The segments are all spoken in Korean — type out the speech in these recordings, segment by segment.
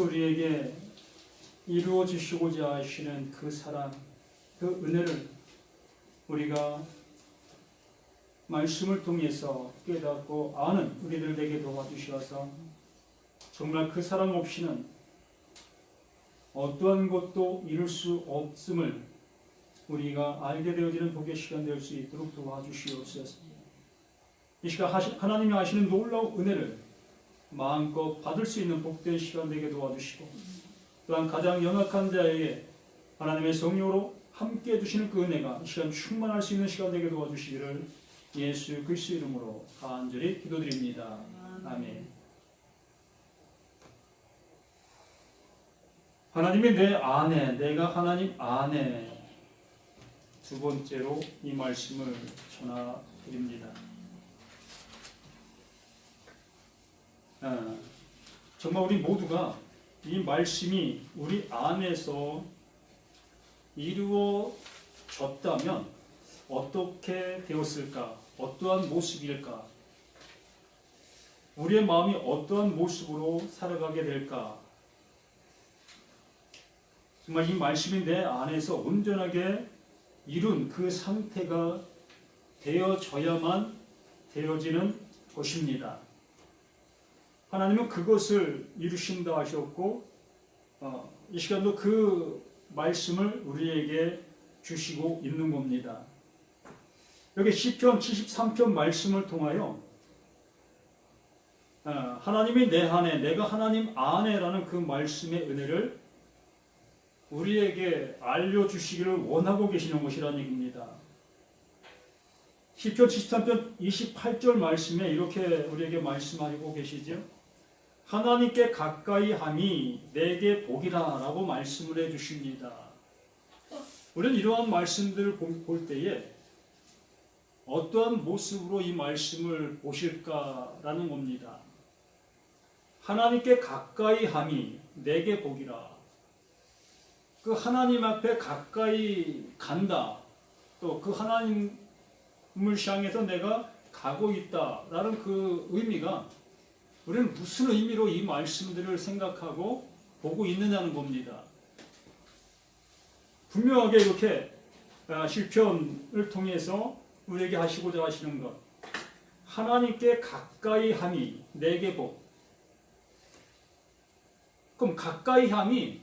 우리에게 이루어 주시고자 하시는 그 사랑, 그 은혜를 우리가 말씀을 통해서 깨닫고 아는 우리들 되게 도와주셔서 정말 그 사랑 없이는 어떠한 것도 이룰 수 없음을 우리가 알게 되어지는 복의 시간 될 수 있도록 도와주시옵소서. 이 시간 하나님이 하시는 놀라운 은혜를 마음껏 받을 수 있는 복된 시간 되게 도와주시고, 또한 가장 연약한 자에게 하나님의 성령으로 함께 해주시는 그 은혜가 이 시간 충만할 수 있는 시간 되게 도와주시기를 예수 그리스도 이름으로 간절히 기도드립니다. 아멘. 하나님이 내 안에, 내가 하나님 안에, 두 번째로 이 말씀을 전하드립니다. 정말 우리 모두가 이 말씀이 우리 안에서 이루어졌다면 어떻게 되었을까? 어떠한 모습일까? 우리의 마음이 어떠한 모습으로 살아가게 될까? 정말 이 말씀이 내 안에서 온전하게 이룬 그 상태가 되어져야만 되어지는 것입니다. 하나님은 그것을 이루신다 하셨고, 이 시간도 그 말씀을 우리에게 주시고 있는 겁니다. 여기 시편 73편 말씀을 통하여 하나님이 내 안에, 내가 하나님 안에라는 그 말씀의 은혜를 우리에게 알려주시기를 원하고 계시는 것이라는 얘기입니다. 시편 73편 28절 말씀에 이렇게 우리에게 말씀하고 계시죠. 하나님께 가까이 함이 내게 복이라 라고 말씀을 해주십니다. 우리는 이러한 말씀들을 볼 때에 어떠한 모습으로 이 말씀을 보실까라는 겁니다. 하나님께 가까이 함이 내게 복이라. 그 하나님 앞에 가까이 간다. 또 그 하나님을 향해서 내가 가고 있다라는 그 의미가 우리는 무슨 의미로 이 말씀들을 생각하고 보고 있느냐는 겁니다. 분명하게 이렇게 시편을 통해서 우리에게 하시고자 하시는 것, 하나님께 가까이 함이 내게 복. 그럼 가까이 함이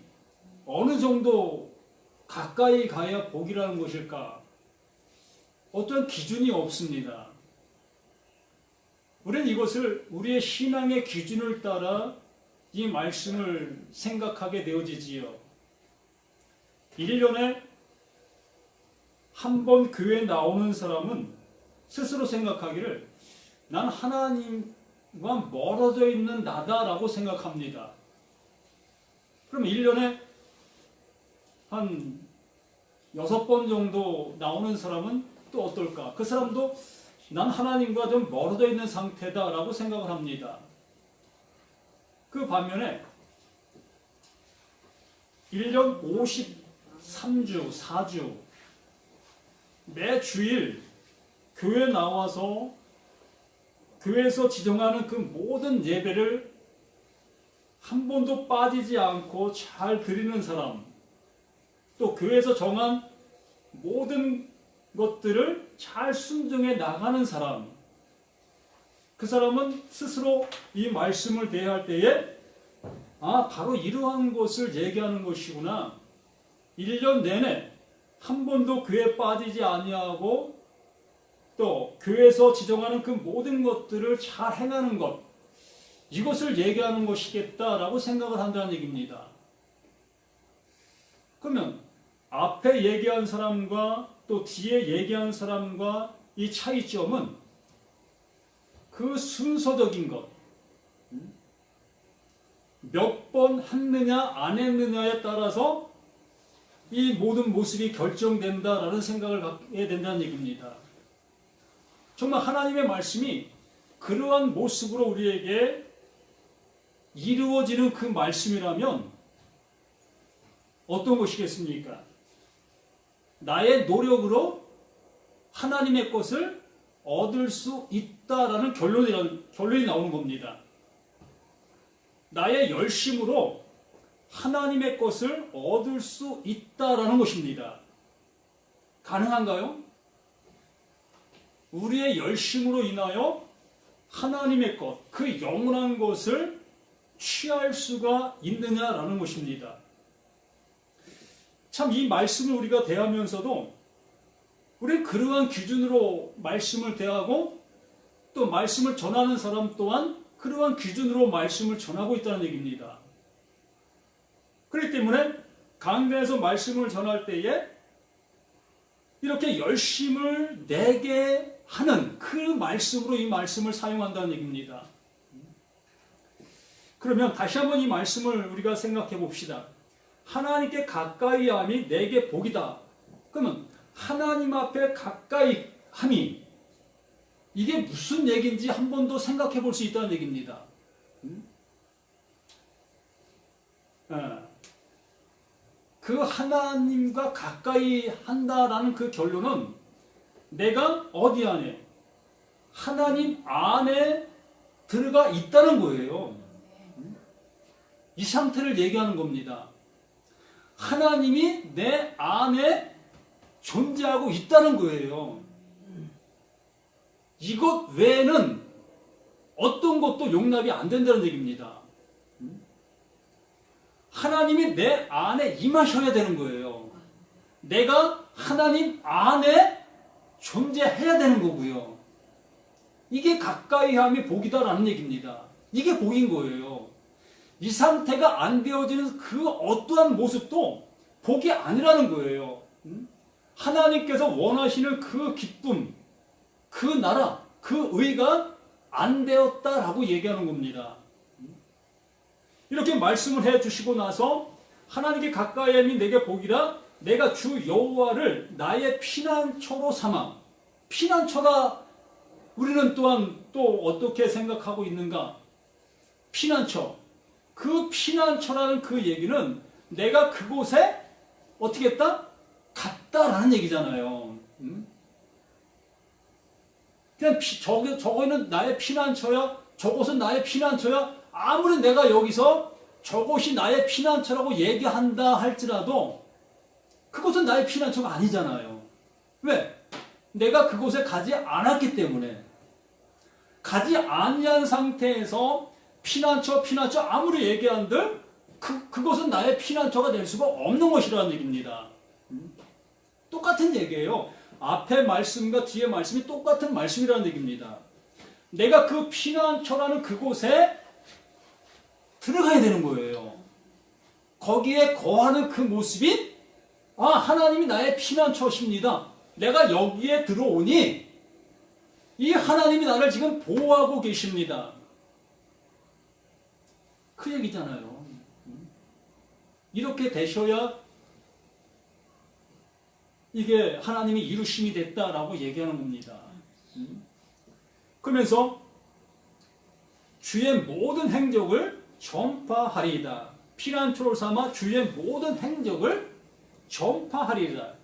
어느 정도 가까이 가야 복이라는 것일까? 어떤 기준이 없습니다. 우리는 이것을 우리의 신앙의 기준을 따라 이 말씀을 생각하게 되어지지요. 1년에 한 번 교회에 나오는 사람은 스스로 생각하기를 난 하나님과 멀어져 있는 나다라고 생각합니다. 그럼 1년에 한 6번 정도 나오는 사람은 또 어떨까? 그 사람도 난 하나님과 좀 멀어져 있는 상태다라고 생각을 합니다. 그 반면에 1년 53주, 4주 매 주일 교회 나와서 교회에서 지정하는 그 모든 예배를 한 번도 빠지지 않고 잘 드리는 사람, 또 교회에서 정한 모든 것들을 잘 순종해 나가는 사람, 그 사람은 스스로 이 말씀을 대할 때에 바로 이러한 것을 얘기하는 것이구나. 1년 내내 한 번도 교회에 빠지지 아니하고 또 교회에서 지정하는 그 모든 것들을 잘 행하는 것, 이것을 얘기하는 것이겠다라고 생각을 한다는 얘기입니다. 그러면 앞에 얘기한 사람과 또 뒤에 얘기한 사람과 이 차이점은 그 순서적인 것, 몇 번 했느냐 안 했느냐에 따라서 이 모든 모습이 결정된다라는 생각을 갖게 된다는 얘기입니다. 정말 하나님의 말씀이 그러한 모습으로 우리에게 이루어지는 그 말씀이라면 어떤 것이겠습니까? 나의 노력으로 하나님의 것을 얻을 수 있다라는 결론이 나오는 겁니다. 나의 열심으로 하나님의 것을 얻을 수 있다라는 것입니다. 가능한가요? 우리의 열심으로 인하여 하나님의 것, 그 영원한 것을 취할 수가 있느냐라는 것입니다. 참 이 말씀을 우리가 대하면서도 우리 그러한 기준으로 말씀을 대하고 또 말씀을 전하는 사람 또한 그러한 기준으로 말씀을 전하고 있다는 얘기입니다. 그렇기 때문에 강단에서 말씀을 전할 때에 이렇게 열심을 내게 하는 그 말씀으로 이 말씀을 사용한다는 얘기입니다. 그러면 다시 한번 이 말씀을 우리가 생각해 봅시다. 하나님께 가까이 함이 내게 복이다. 그러면 하나님 앞에 가까이 함이 이게 무슨 얘기인지 한 번 더 생각해 볼 수 있다는 얘기입니다. 그 하나님과 가까이 한다라는 그 결론은 내가 어디 안에? 하나님 안에 들어가 있다는 거예요. 이 상태를 얘기하는 겁니다. 하나님이 내 안에 존재하고 있다는 거예요. 이것 외에는 어떤 것도 용납이 안 된다는 얘기입니다. 하나님이 내 안에 임하셔야 되는 거예요. 내가 하나님 안에 존재해야 되는 거고요. 이게 가까이 함이 복이다라는 얘기입니다. 이게 복인 거예요. 이 상태가 안 되어지는 그 어떠한 모습도 복이 아니라는 거예요. 하나님께서 원하시는 그 기쁨, 그 나라, 그 의가 안 되었다라고 얘기하는 겁니다. 이렇게 말씀을 해주시고 나서 하나님께 가까이 함이 내게 복이라 내가 주 여호와를 나의 피난처로 삼아. 피난처라 우리는 또한 또 어떻게 생각하고 있는가? 피난처. 그 피난처라는 그 얘기는 내가 그곳에 어떻게 했다? 갔다라는 얘기잖아요. 그냥 저거는 나의 피난처야. 저곳은 나의 피난처야. 아무리 내가 여기서 저곳이 나의 피난처라고 얘기한다 할지라도 그곳은 나의 피난처가 아니잖아요. 왜? 내가 그곳에 가지 않았기 때문에. 가지 아니한 상태에서 피난처 아무리 얘기한들 그것은 나의 피난처가 될 수가 없는 것이라는 얘기입니다. 똑같은 얘기예요. 앞에 말씀과 뒤에 말씀이 똑같은 말씀이라는 얘기입니다. 내가 그 피난처라는 그곳에 들어가야 되는 거예요. 거기에 거하는 그 모습이 하나님이 나의 피난처십니다. 내가 여기에 들어오니 이 하나님이 나를 지금 보호하고 계십니다. 그 얘기잖아요. 이렇게 되셔야 이게 하나님이 이루심이 됐다라고 얘기하는 겁니다. 그러면서 주의 모든 행적을 전파하리이다. 피난처를 삼아 주의 모든 행적을 전파하리이다.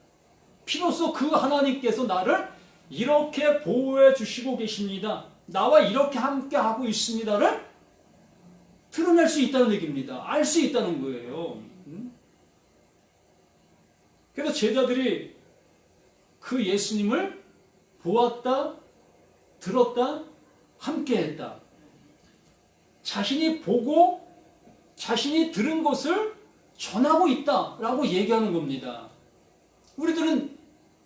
피로써 그 하나님께서 나를 이렇게 보호해 주시고 계십니다. 나와 이렇게 함께 하고 있습니다를 드러낼 수 있다는 얘기입니다. 알 수 있다는 거예요. 그래서 제자들이 그 예수님을 보았다, 들었다, 함께했다. 자신이 보고 자신이 들은 것을 전하고 있다라고 얘기하는 겁니다. 우리들은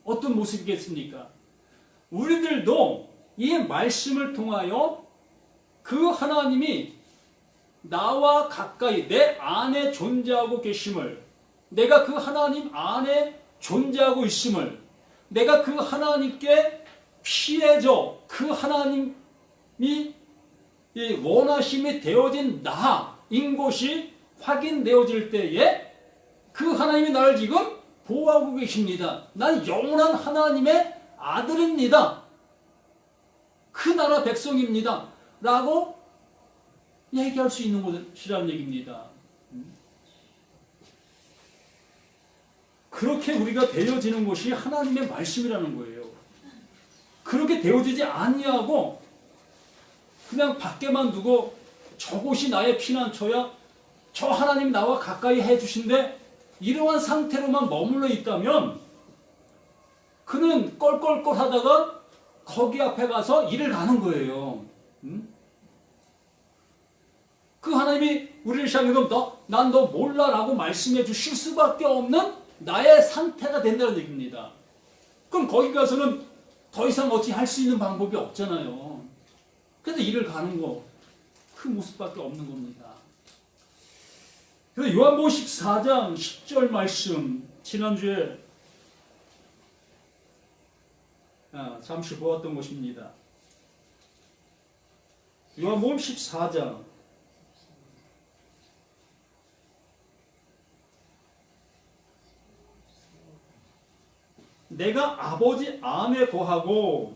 어떤 모습이겠습니까? 우리들도 이 말씀을 통하여 그 하나님이 나와 가까이 내 안에 존재하고 계심을, 내가 그 하나님 안에 존재하고 있음을, 내가 그 하나님께 피해져 그 하나님이 원하심이 되어진 나인 것이 확인되어질 때에 그 하나님이 나를 지금 보호하고 계십니다. 난 영원한 하나님의 아들입니다. 그 나라 백성입니다. 라고 얘기할 수 있는 것이라는 얘기입니다. 그렇게 우리가 되어지는 것이 하나님의 말씀이라는 거예요. 그렇게 되어지지 아니하고 그냥 밖에만 두고 저곳이 나의 피난처야, 저 하나님 나와 가까이 해주신데 이러한 상태로만 머물러 있다면 그는 껄껄껄 하다가 거기 앞에 가서 일을 가는 거예요. 그 하나님이 우리를 향해서 난 너 몰라 라고 말씀해 주실 수밖에 없는 나의 상태가 된다는 얘기입니다. 그럼 거기 가서는 더 이상 어찌 할 수 있는 방법이 없잖아요. 그래서 일을 가는 거, 그 모습밖에 없는 겁니다. 그래서 요한복음 14장 10절 말씀, 지난주에 잠시 보았던 것입니다. 요한복음 14장 내가 아버지 안에 거하고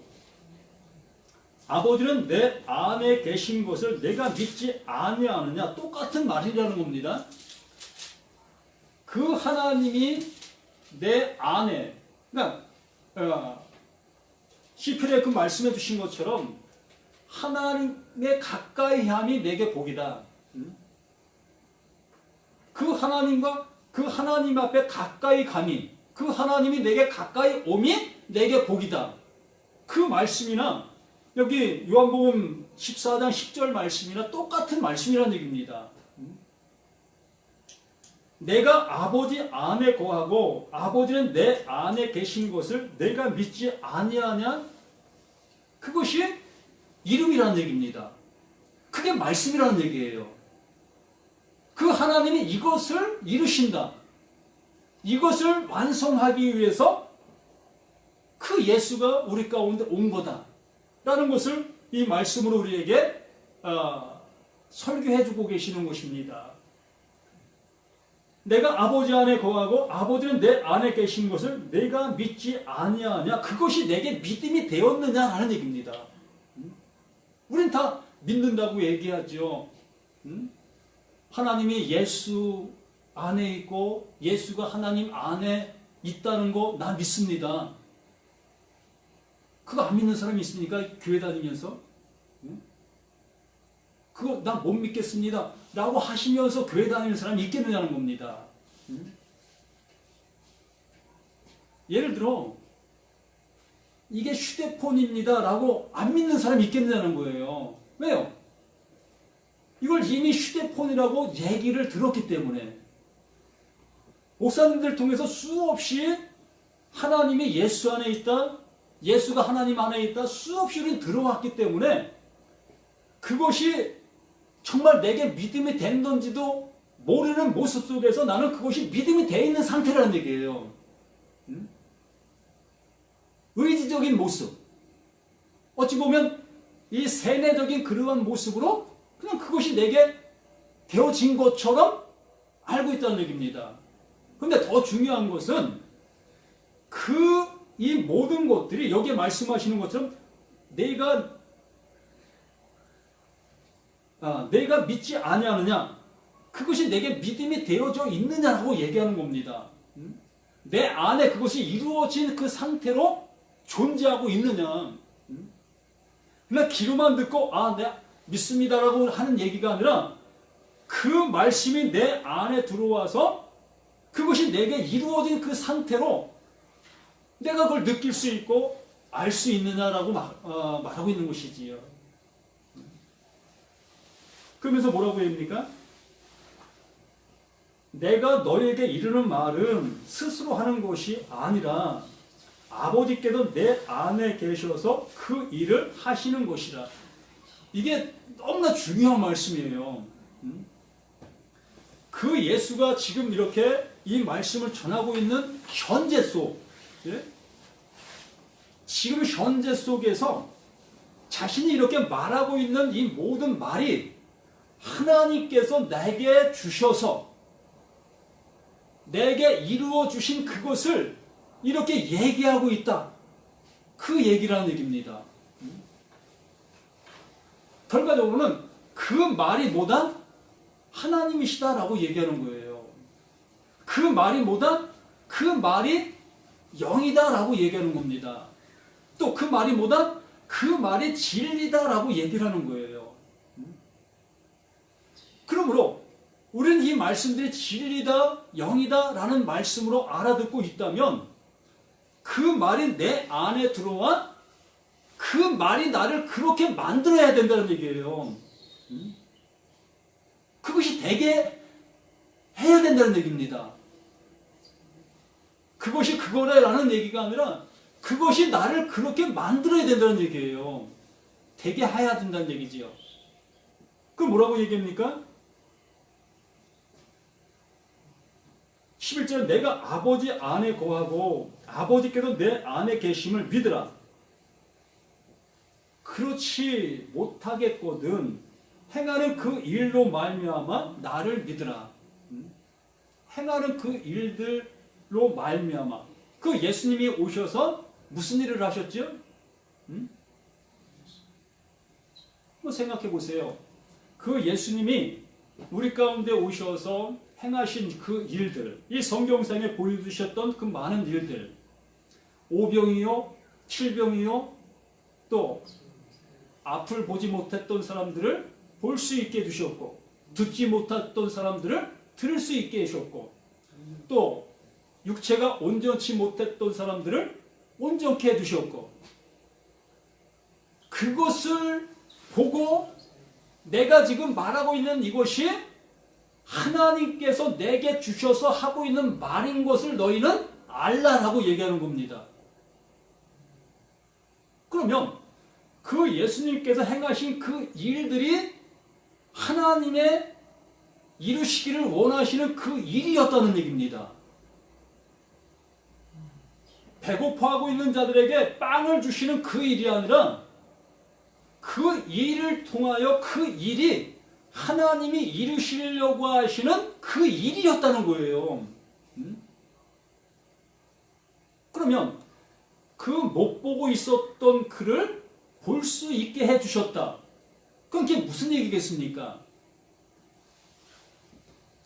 아버지는 내 안에 계신 것을 내가 믿지 아니하느냐, 똑같은 말이라는 겁니다. 그 하나님이 내 안에, 그러니까 시편에 그 말씀해 주신 것처럼 하나님의 가까이 함이 내게 복이다. 그 하나님과 그 하나님 앞에 가까이 감이, 그 하나님이 내게 가까이 오미 내게 복이다. 그 말씀이나 여기 요한복음 14장 10절 말씀이나 똑같은 말씀이라는 얘기입니다. 내가 아버지 안에 거하고 아버지는 내 안에 계신 것을 내가 믿지 아니하냐? 그것이 이름이라는 얘기입니다. 그게 말씀이라는 얘기예요. 그 하나님이 이것을 이루신다. 이것을 완성하기 위해서 그 예수가 우리 가운데 온 거다 라는 것을 이 말씀으로 우리에게 설교해 주고 계시는 것입니다. 내가 아버지 안에 거하고 아버지는 내 안에 계신 것을 내가 믿지 아니하냐, 그것이 내게 믿음이 되었느냐 하는 얘기입니다. 우린 다 믿는다고 얘기하죠. 하나님이 예수 안에 있고 예수가 하나님 안에 있다는 거 나 믿습니다. 그거 안 믿는 사람이 있습니까? 교회 다니면서? 그거 나 못 믿겠습니다 라고 하시면서 교회 다니는 사람이 있겠느냐는 겁니다. 예를 들어 이게 휴대폰입니다 라고 안 믿는 사람이 있겠느냐는 거예요. 왜요? 이걸 이미 휴대폰이라고 얘기를 들었기 때문에, 목사님들 통해서 수없이 하나님이 예수 안에 있다, 예수가 하나님 안에 있다, 수없이 우리는 들어왔기 때문에 그것이 정말 내게 믿음이 된 건지도 모르는 모습 속에서 나는 그것이 믿음이 되어 있는 상태라는 얘기예요. 의지적인 모습, 어찌 보면 이 세뇌적인 그러한 모습으로 그냥 그것이 내게 되어진 것처럼 알고 있다는 얘기입니다. 그런데 더 중요한 것은 이 모든 것들이 여기에 말씀하시는 것처럼 내가 믿지 아니하느냐, 그것이 내게 믿음이 되어져 있느냐라고 얘기하는 겁니다. 내 안에 그것이 이루어진 그 상태로 존재하고 있느냐. 그냥 귀로만 듣고 내가 믿습니다라고 하는 얘기가 아니라 그 말씀이 내 안에 들어와서 그것이 내게 이루어진 그 상태로 내가 그걸 느낄 수 있고 알 수 있느냐라고 말하고 있는 것이지요. 그러면서 뭐라고 합니까? 내가 너에게 이르는 말은 스스로 하는 것이 아니라 아버지께서 내 안에 계셔서 그 일을 하시는 것이라. 이게 너무나 중요한 말씀이에요. 그 예수가 지금 이렇게 이 말씀을 전하고 있는 현재 속, 지금 현재 속에서 자신이 이렇게 말하고 있는 이 모든 말이 하나님께서 내게 주셔서 내게 이루어 주신 그것을 이렇게 얘기하고 있다. 그 얘기라는 얘기입니다. 결과적으로는 그 말이 뭐다? 하나님이시다라고 얘기하는 거예요. 그 말이 뭐다? 그 말이 영이다라고 얘기하는 겁니다. 또 그 말이 뭐다? 그 말이 진리다라고 얘기를 하는 거예요. 그러므로 우리는 이 말씀들이 진리다, 영이다 라는 말씀으로 알아듣고 있다면 그 말이 내 안에 들어와 그 말이 나를 그렇게 만들어야 된다는 얘기예요. 그것이 되게 해야 된다는 얘기입니다. 그것이 그거라는 얘기가 아니라 그것이 나를 그렇게 만들어야 된다는 얘기예요. 되게 해야 된다는 얘기지요. 그럼 뭐라고 얘기합니까? 11절에 내가 아버지 안에 거하고 아버지께서 내 안에 계심을 믿으라. 그렇지 못하겠거든 행하는 그 일로 말미암아 나를 믿으라. 행하는 그 일들로 말미암아. 그 예수님이 오셔서 무슨 일을 하셨죠? 한번 생각해 보세요. 그 예수님이 우리 가운데 오셔서 행하신 그 일들, 이 성경상에 보여주셨던 그 많은 일들, 오병이요, 칠병이요, 또 앞을 보지 못했던 사람들을 볼 수 있게 해주셨고, 듣지 못했던 사람들을 들을 수 있게 해주셨고, 또 육체가 온전치 못했던 사람들을 온전케 해주셨고, 그것을 보고 내가 지금 말하고 있는 이것이 하나님께서 내게 주셔서 하고 있는 말인 것을 너희는 알라라고 얘기하는 겁니다. 그러면 그 예수님께서 행하신 그 일들이 하나님의 이루시기를 원하시는 그 일이었다는 얘기입니다. 배고파하고 있는 자들에게 빵을 주시는 그 일이 아니라 그 일을 통하여 그 일이 하나님이 이루시려고 하시는 그 일이었다는 거예요. 그러면 그 못 보고 있었던 그를 볼 수 있게 해주셨다. 그럼 그게 무슨 얘기겠습니까?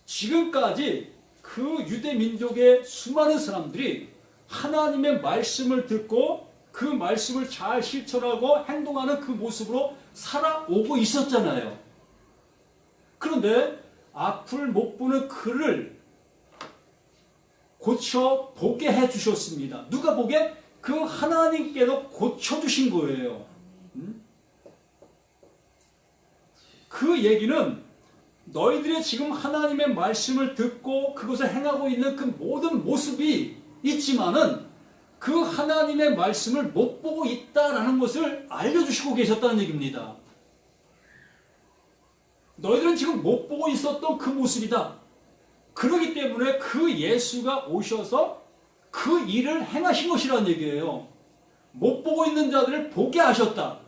지금까지 그 유대 민족의 수많은 사람들이 하나님의 말씀을 듣고 그 말씀을 잘 실천하고 행동하는 그 모습으로 살아오고 있었잖아요. 그런데 앞을 못 보는 그를 고쳐 보게 해주셨습니다. 누가 보게? 그 하나님께서 고쳐주신 거예요. 그 얘기는 너희들이 지금 하나님의 말씀을 듣고 그것을 행하고 있는 그 모든 모습이 있지만은 그 하나님의 말씀을 못 보고 있다라는 것을 알려주시고 계셨다는 얘기입니다. 너희들은 지금 못 보고 있었던 그 모습이다. 그렇기 때문에 그 예수가 오셔서 그 일을 행하신 것이라는 얘기예요. 못 보고 있는 자들을 보게 하셨다.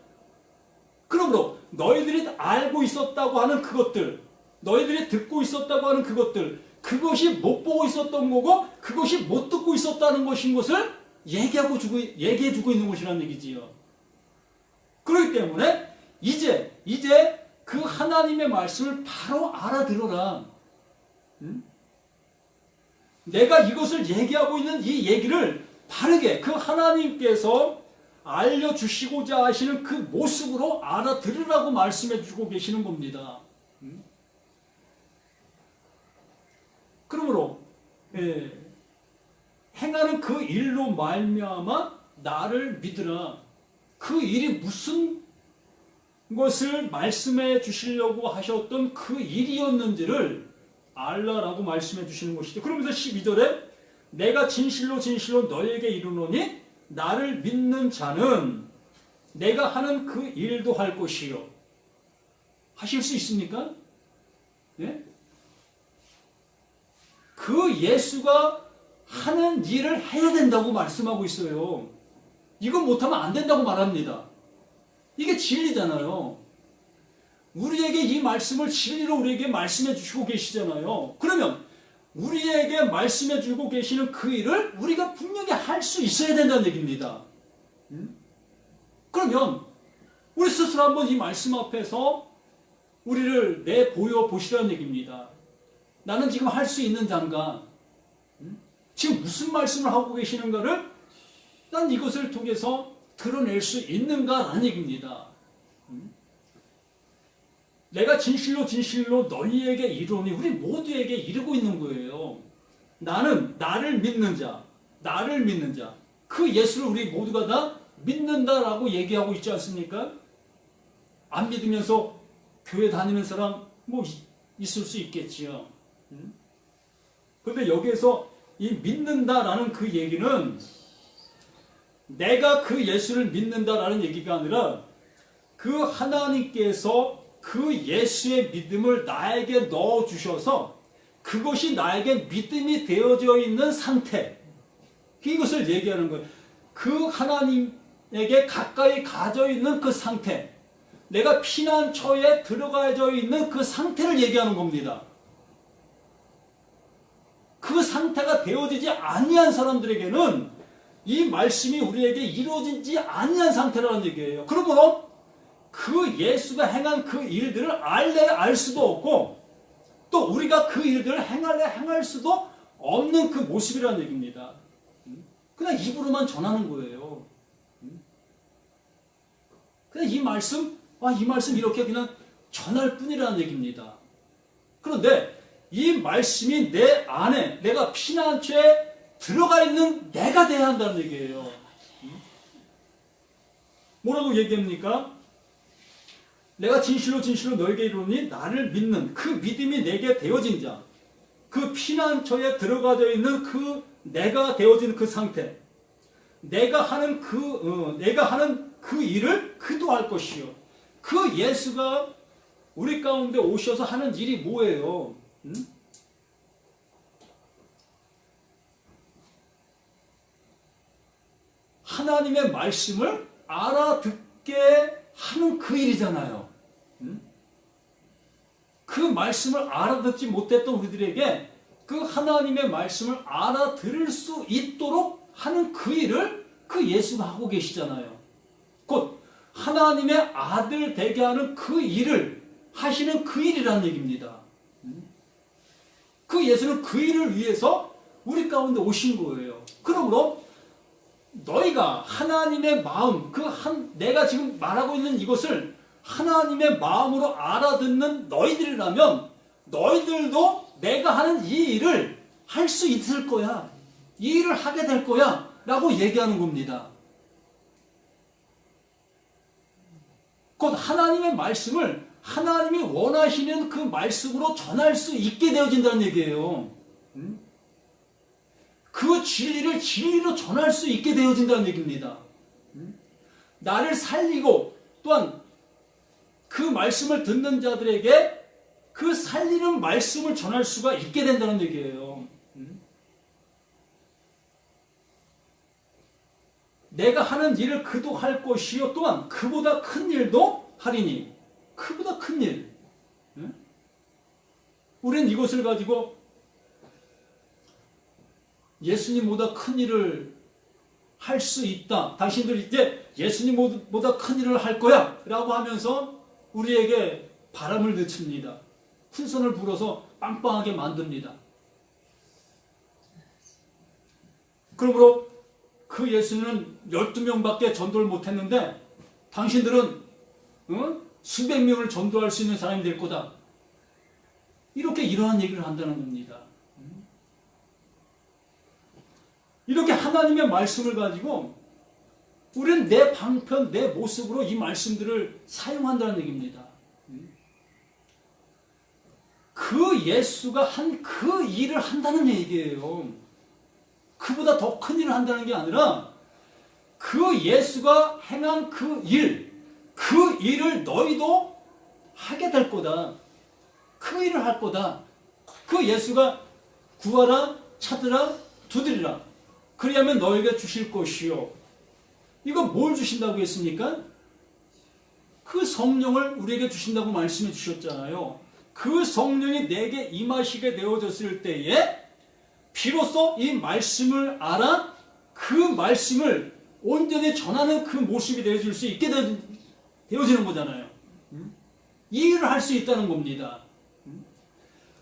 그러므로 너희들이 알고 있었다고 하는 그것들, 너희들이 듣고 있었다고 하는 그것들, 그것이 못 보고 있었던 거고 그것이 못 듣고 있었다는 것인 것을 얘기해 주고 있는 것이라는 얘기지요. 그렇기 때문에 이제 그 하나님의 말씀을 바로 알아들어라. 내가 이것을 얘기하고 있는 이 얘기를 바르게 그 하나님께서 알려주시고자 하시는 그 모습으로 알아들으라고 말씀해 주고 계시는 겁니다. 그러므로 행하는 그 일로 말미암아 나를 믿으라. 그 일이 무슨 것을 말씀해 주시려고 하셨던 그 일이었는지를 알라라고 말씀해 주시는 것이죠. 그러면서 12절에 내가 진실로 너에게 이르노니 나를 믿는 자는 내가 하는 그 일도 할 것이요. 하실 수 있습니까? 예? 그 예수가 하는 일을 해야 된다고 말씀하고 있어요. 이건 못하면 안 된다고 말합니다. 이게 진리잖아요. 우리에게 이 말씀을 진리로 우리에게 말씀해 주시고 계시잖아요. 그러면 우리에게 말씀해 주고 계시는 그 일을 우리가 분명히 할 수 있어야 된다는 얘기입니다. 그러면 우리 스스로 한번 이 말씀 앞에서 우리를 내보여 보시라는 얘기입니다. 나는 지금 할 수 있는 자인가? 지금 무슨 말씀을 하고 계시는가를 난 이것을 통해서 드러낼 수 있는가라는 얘기입니다. 내가 진실로 진실로 너희에게 이르노니 우리 모두에게 이르고 있는 거예요. 나는 나를 믿는 자, 나를 믿는 자, 그 예수를 우리 모두가 다 믿는다라고 얘기하고 있지 않습니까? 안 믿으면서 교회 다니는 사람 뭐 있을 수 있겠지요. 그런데 여기에서 이 믿는다라는 그 얘기는 내가 그 예수를 믿는다라는 얘기가 아니라 그 하나님께서 그 예수의 믿음을 나에게 넣어주셔서 그것이 나에게 믿음이 되어져 있는 상태, 이것을 얘기하는 거예요. 그 하나님에게 가까이 가져 있는 그 상태, 내가 피난처에 들어가져 있는 그 상태를 얘기하는 겁니다. 그 상태가 되어지지 아니한 사람들에게는 이 말씀이 우리에게 이루어지지 아니한 상태라는 얘기예요. 그러므로 그 예수가 행한 그 일들을 알래 알 수도 없고 또 우리가 그 일들을 행할래 행할 수도 없는 그 모습이라는 얘기입니다. 그냥 입으로만 전하는 거예요. 그냥 이 말씀 이렇게 그냥 전할 뿐이라는 얘기입니다. 그런데 이 말씀이 내 안에 내가 피난처에 들어가 있는 내가 돼야 한다는 얘기예요. 뭐라고 얘기합니까? 내가 진실로 진실로 너에게 이르노니 나를 믿는 그 믿음이 내게 되어진 자, 그 피난처에 들어가져 있는 그 내가 되어진 그 상태, 내가 하는 그 일을 그도 할 것이요. 그 예수가 우리 가운데 오셔서 하는 일이 뭐예요? 하나님의 말씀을 알아듣게 하는 그 일이잖아요. 그 말씀을 알아듣지 못했던 우리들에게 그 하나님의 말씀을 알아들을 수 있도록 하는 그 일을 그 예수가 하고 계시잖아요. 곧 하나님의 아들 되게 하는 그 일을 하시는 그 일이라는 얘기입니다. 그 예수는 그 일을 위해서 우리 가운데 오신 거예요. 그러므로 너희가 하나님의 마음, 내가 지금 말하고 있는 이것을 하나님의 마음으로 알아듣는 너희들이라면 너희들도 내가 하는 이 일을 할 수 있을 거야. 이 일을 하게 될 거야. 라고 얘기하는 겁니다. 곧 하나님의 말씀을 하나님이 원하시는 그 말씀으로 전할 수 있게 되어진다는 얘기예요. 그 진리를 진리로 전할 수 있게 되어진다는 얘기입니다. 나를 살리고 또한 그 말씀을 듣는 자들에게 그 살리는 말씀을 전할 수가 있게 된다는 얘기예요. 내가 하는 일을 그도 할 것이요 또한 그보다 큰 일도 하리니. 그보다 큰 일. 우리는 이것을 가지고 예수님보다 큰 일을 할 수 있다. 당신들 이제 예수님보다 큰 일을 할 거야. 라고 하면서 우리에게 바람을 늦춥니다. 풍선을 불어서 빵빵하게 만듭니다. 그러므로 그 예수는 12명밖에 전도를 못했는데 당신들은 수백 명을 전도할 수 있는 사람이 될 거다. 이렇게 이러한 얘기를 한다는 겁니다. 이렇게 하나님의 말씀을 가지고 우리는 내 방편, 내 모습으로 이 말씀들을 사용한다는 얘기입니다. 그 예수가 한 그 일을 한다는 얘기예요. 그보다 더 큰 일을 한다는 게 아니라 그 예수가 행한 그 일을 너희도 하게 될 거다. 그 일을 할 거다. 그 예수가 구하라, 찾으라, 두드리라. 그리하면 너희에게 주실 것이요. 이거 뭘 주신다고 했습니까? 그 성령을 우리에게 주신다고 말씀해 주셨잖아요. 그 성령이 내게 임하시게 되어졌을 때에 비로소 이 말씀을 알아 그 말씀을 온전히 전하는 그 모습이 되어질 수 있게 되어지는 거잖아요. 이 일을 할 수 있다는 겁니다.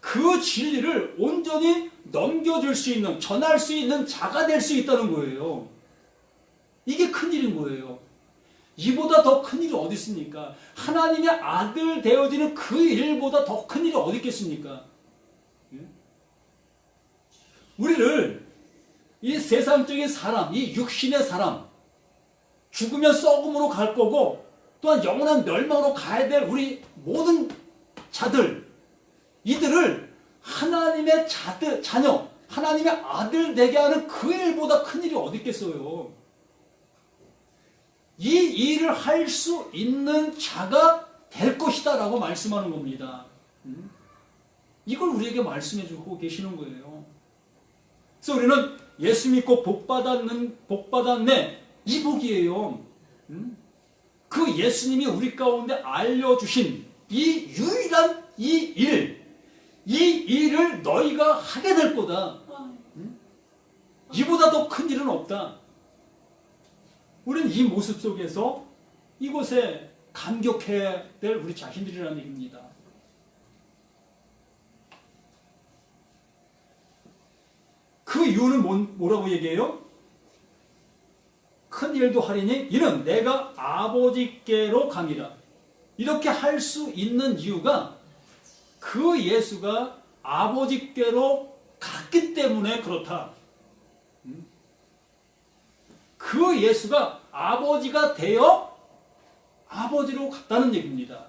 그 진리를 온전히 넘겨줄 수 있는, 전할 수 있는 자가 될 수 있다는 거예요. 이게 큰일인 거예요. 이보다 더 큰 일이 어디 있습니까? 하나님의 아들 되어지는 그 일보다 더 큰 일이 어디 있겠습니까? 우리를 이 세상적인 사람, 이 육신의 사람, 죽으면 썩음으로 갈 거고 또한 영원한 멸망으로 가야 될 우리 모든 자들, 이들을 하나님의 자녀, 하나님의 아들 되게 하는 그 일보다 큰 일이 어디 있겠어요? 이 일을 할 수 있는 자가 될 것이다 라고 말씀하는 겁니다. 이걸 우리에게 말씀해 주고 계시는 거예요. 그래서 우리는 예수 믿고 복 받았네, 이 복이에요. 그 예수님이 우리 가운데 알려주신 이 유일한 이 일을 너희가 하게 될 거다. 이보다 더 큰 일은 없다. 우리는 이 모습 속에서 이곳에 감격해야 될 우리 자신들이라는 얘기입니다. 그 이유는 뭐라고 얘기해요? 큰 일도 하리니 이는 내가 아버지께로 감이라. 이렇게 할 수 있는 이유가 그 예수가 아버지께로 갔기 때문에 그렇다. 그 예수가 아버지가 되어 아버지로 갔다는 얘기입니다.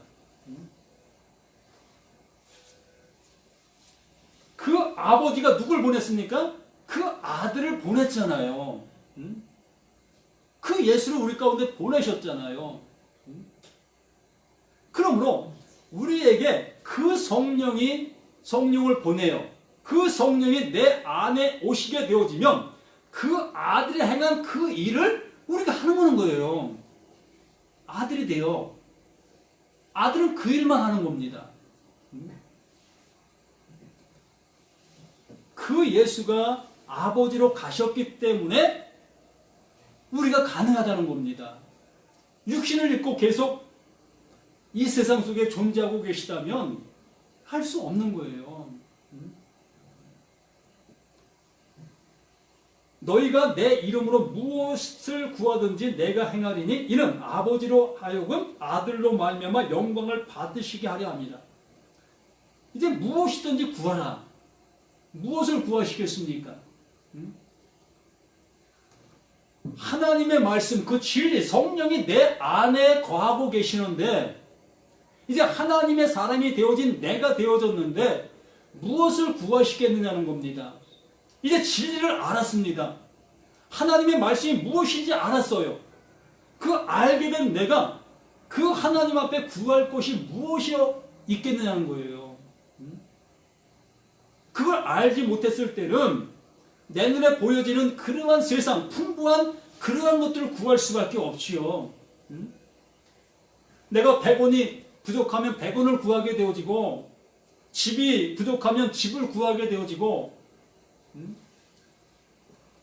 그 아버지가 누굴 보냈습니까? 그 아들을 보냈잖아요. 그 예수를 우리 가운데 보내셨잖아요. 그러므로 우리에게 그 성령을 보내요. 그 성령이 내 안에 오시게 되어지면 그 아들이 행한 그 일을 우리가 하는 거예요. 아들이 돼요. 아들은 그 일만 하는 겁니다. 그 예수가 아버지로 가셨기 때문에 우리가 가능하다는 겁니다. 육신을 입고 계속 이 세상 속에 존재하고 계시다면 할 수 없는 거예요. 너희가 내 이름으로 무엇을 구하든지 내가 행하리니 이는 아버지로 하여금 아들로 말미암아 영광을 받으시게 하려 합니다. 이제 무엇이든지 구하라. 무엇을 구하시겠습니까? 하나님의 말씀, 그 진리, 성령이 내 안에 거하고 계시는데 이제 하나님의 사람이 되어진 내가 되어졌는데 무엇을 구하시겠느냐는 겁니다. 이제 진리를 알았습니다. 하나님의 말씀이 무엇인지 알았어요. 그 알게 된 내가 그 하나님 앞에 구할 것이 무엇이 있겠느냐는 거예요. 그걸 알지 못했을 때는 내 눈에 보여지는 그러한 세상, 풍부한 그러한 것들을 구할 수밖에 없지요. 내가 100원이 부족하면 100원을 구하게 되어지고 집이 부족하면 집을 구하게 되어지고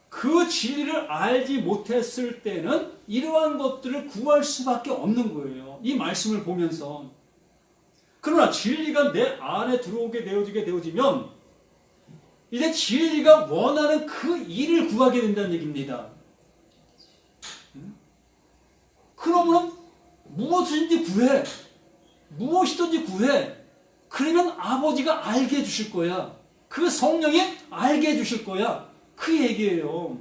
그 진리를 알지 못했을 때는 이러한 것들을 구할 수밖에 없는 거예요. 이 말씀을 보면서. 그러나 진리가 내 안에 들어오게 되어지면 이제 진리가 원하는 그 일을 구하게 된다는 얘기입니다. 그러면 무엇이든지 구해. 무엇이든지 구해. 그러면 아버지가 알게 해주실 거야. 그 성령이 알게 해주실 거야. 그 얘기예요.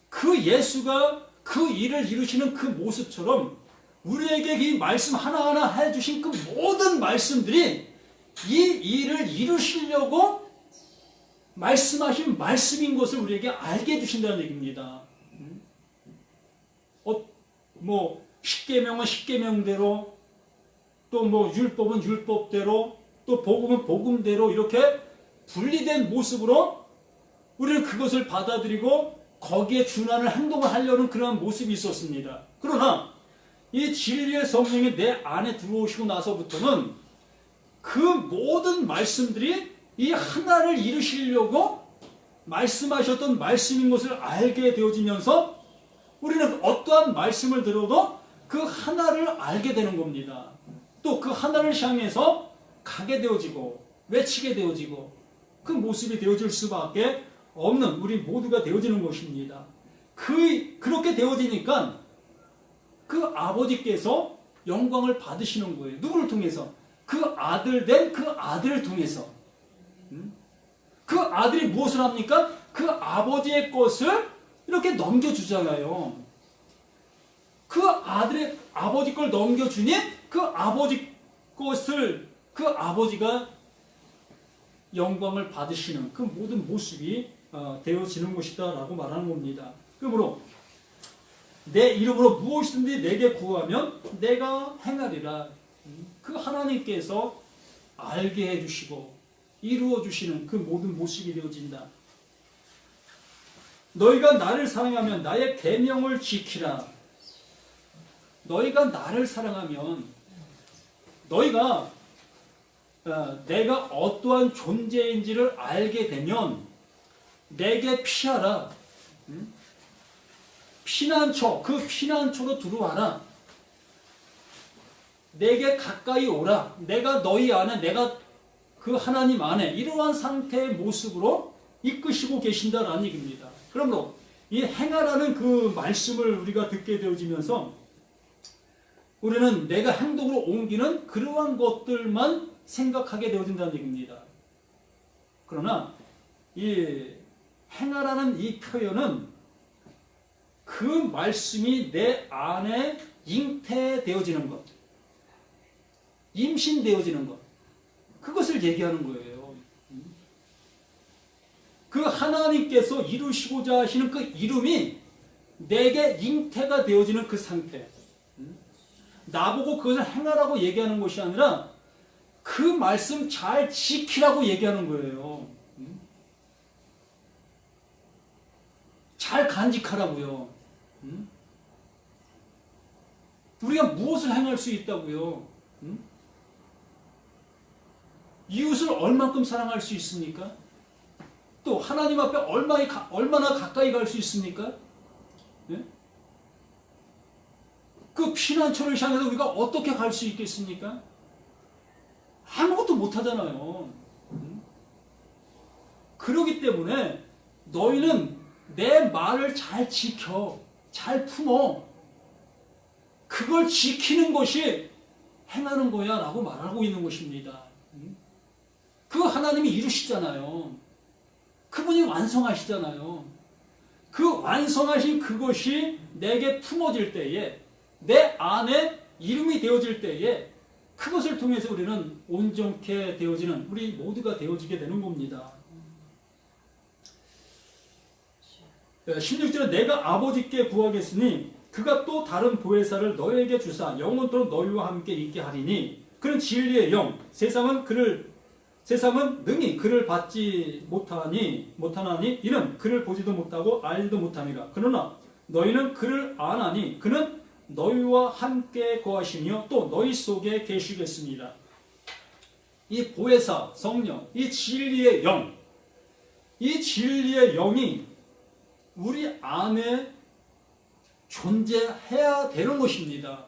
그 예수가 그 일을 이루시는 그 모습처럼 우리에게 이 말씀 하나하나 해주신 그 모든 말씀들이 이 일을 이루시려고 말씀하신 말씀인 것을 우리에게 알게 해주신다는 얘기입니다. 십계명은 십계명대로, 또 율법은 율법대로, 또 복음은 복음대로 이렇게 분리된 모습으로 우리는 그것을 받아들이고 거기에 준하는 행동을 하려는 그런 모습이 있었습니다. 그러나 이 진리의 성령이 내 안에 들어오시고 나서부터는 그 모든 말씀들이 이 하나를 이루시려고 말씀하셨던 말씀인 것을 알게 되어지면서 우리는 어떠한 말씀을 들어도 그 하나를 알게 되는 겁니다. 또 그 하나를 향해서 가게 되어지고 외치게 되어지고 그 모습이 되어질 수밖에 없는 우리 모두가 되어지는 것입니다. 그렇게 되어지니까 그 아버지께서 영광을 받으시는 거예요. 누구를 통해서? 그 아들 된 그 아들을 통해서. 그 아들이 무엇을 합니까? 그 아버지의 것을 이렇게 넘겨주잖아요. 그 아버지 걸 넘겨주니 그 아버지 것을 그 아버지가 영광을 받으시는 그 모든 모습이 되어지는 것이다 라고 말하는 겁니다. 그러므로 내 이름으로 무엇이든지 내게 구하면 내가 행하리라. 그 하나님께서 알게 해주시고 이루어 주시는 그 모든 모습이 되어진다. 너희가 나를 사랑하면 나의 계명을 지키라. 너희가 나를 사랑하면 너희가 내가 어떠한 존재인지를 알게 되면 내게 피하라. 피난처, 그 피난처로 들어와라. 내게 가까이 오라. 내가 너희 안에, 내가 그 하나님 안에 이러한 상태의 모습으로 이끄시고 계신다라는 얘기입니다. 그러므로 이 행하라는 그 말씀을 우리가 듣게 되어지면서 우리는 내가 행동으로 옮기는 그러한 것들만 생각하게 되어진다는 얘기입니다. 그러나 이 행하라는 이 표현은 그 말씀이 내 안에 잉태되어지는 것, 임신되어지는 것, 그것을 얘기하는 거예요. 그 하나님께서 이루시고자 하시는 그 이름이 내게 잉태가 되어지는 그 상태. 나보고 그것을 행하라고 얘기하는 것이 아니라 그 말씀 잘 지키라고 얘기하는 거예요. 잘 간직하라고요. 우리가 무엇을 행할 수 있다고요? 이웃을 얼만큼 사랑할 수 있습니까? 또 하나님 앞에 얼마나 가까이 갈 수 있습니까? 네? 그 피난처를 향해서 우리가 어떻게 갈 수 있겠습니까? 아무것도 못하잖아요. 그러기 때문에 너희는 내 말을 잘 지켜, 잘 품어. 그걸 지키는 것이 행하는 거야 라고 말하고 있는 것입니다. 그 하나님이 이루시잖아요. 그분이 완성하시잖아요. 그 완성하신 그것이 내게 품어질 때에, 내 안에 이름이 되어질 때에 그것을 통해서 우리는 온전케 되어지는, 우리 모두가 되어지게 되는 겁니다. 16절에 내가 아버지께 구하겠으니 그가 또 다른 보혜사를 너에게 주사 영원토록 너희와 함께 있게 하리니 그는 진리의 영, 세상은 능히 그를 받지 못하나니 이는 그를 보지도 못하고 알지도 못함이라. 그러나 너희는 그를 아나니 그는 너희와 함께 거하시며 또 너희 속에 계시겠습니다. 이 보혜사 성령, 이 진리의 영, 이 진리의 영이 우리 안에 존재해야 되는 것입니다.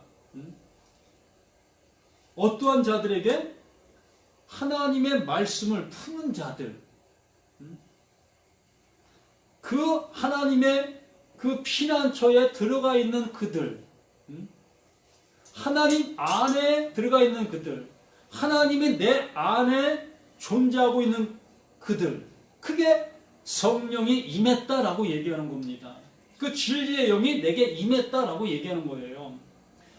어떠한 자들에게? 하나님의 말씀을 푸는 자들, 그 하나님의 그 피난처에 들어가 있는 그들, 하나님 안에 들어가 있는 그들, 하나님이 내 안에 존재하고 있는 그들, 그게 성령이 임했다라고 얘기하는 겁니다. 그 진리의 영이 내게 임했다라고 얘기하는 거예요.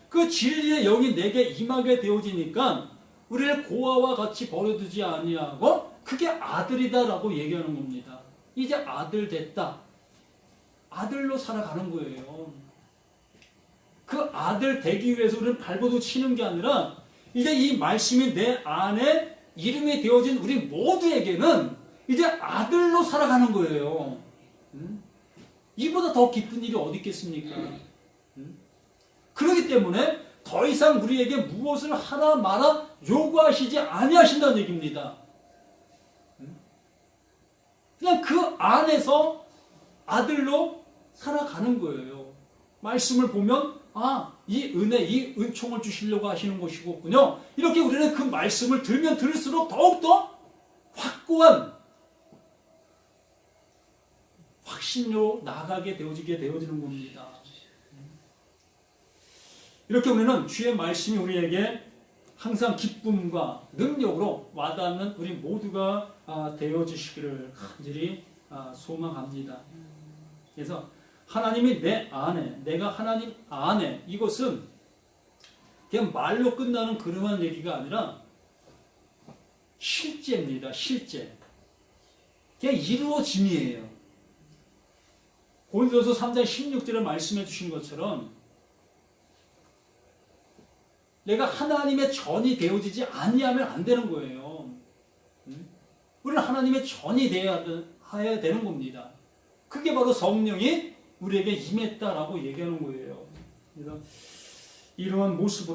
그 진리의 영이 내게 임하게 되어지니까 우리를 고아와 같이 버려두지 아니하고 그게 아들이다라고 얘기하는 겁니다. 이제 아들 됐다. 아들로 살아가는 거예요. 그 아들 되기 위해서 우리는 발버둥 치는 게 아니라 이제 이 말씀이 내 안에 이름이 되어진 우리 모두에게는 이제 아들로 살아가는 거예요. 이보다 더 기쁜 일이 어디 있겠습니까? 그렇기 때문에 더 이상 우리에게 무엇을 하라 마라 요구하시지 아니하신다는 얘기입니다. 그냥 그 안에서 아들로 살아가는 거예요. 말씀을 보면 이 은혜, 이 은총을 주시려고 하시는 것이군요. 이렇게 우리는 그 말씀을 들면 들을수록 더욱더 확고한 확신으로 나가게 되어지는 겁니다. 이렇게 우리는 주의 말씀이 우리에게 항상 기쁨과 능력으로 와닿는 우리 모두가 되어주시기를 간절히 소망합니다. 그래서 하나님이 내 안에, 내가 하나님 안에, 이것은 그냥 말로 끝나는 그러한 얘기가 아니라 실제입니다. 실제. 그냥 이루어짐이에요. 고린도서 3장 16절에 말씀해 주신 것처럼 내가 하나님의 전이 되어지지 아니하면 안 되는 거예요. 우리는 하나님의 전이 되어야 되는 겁니다. 그게 바로 성령이 우리에게 임했다라고 얘기하는 거예요. 그래서 이러한 모습으로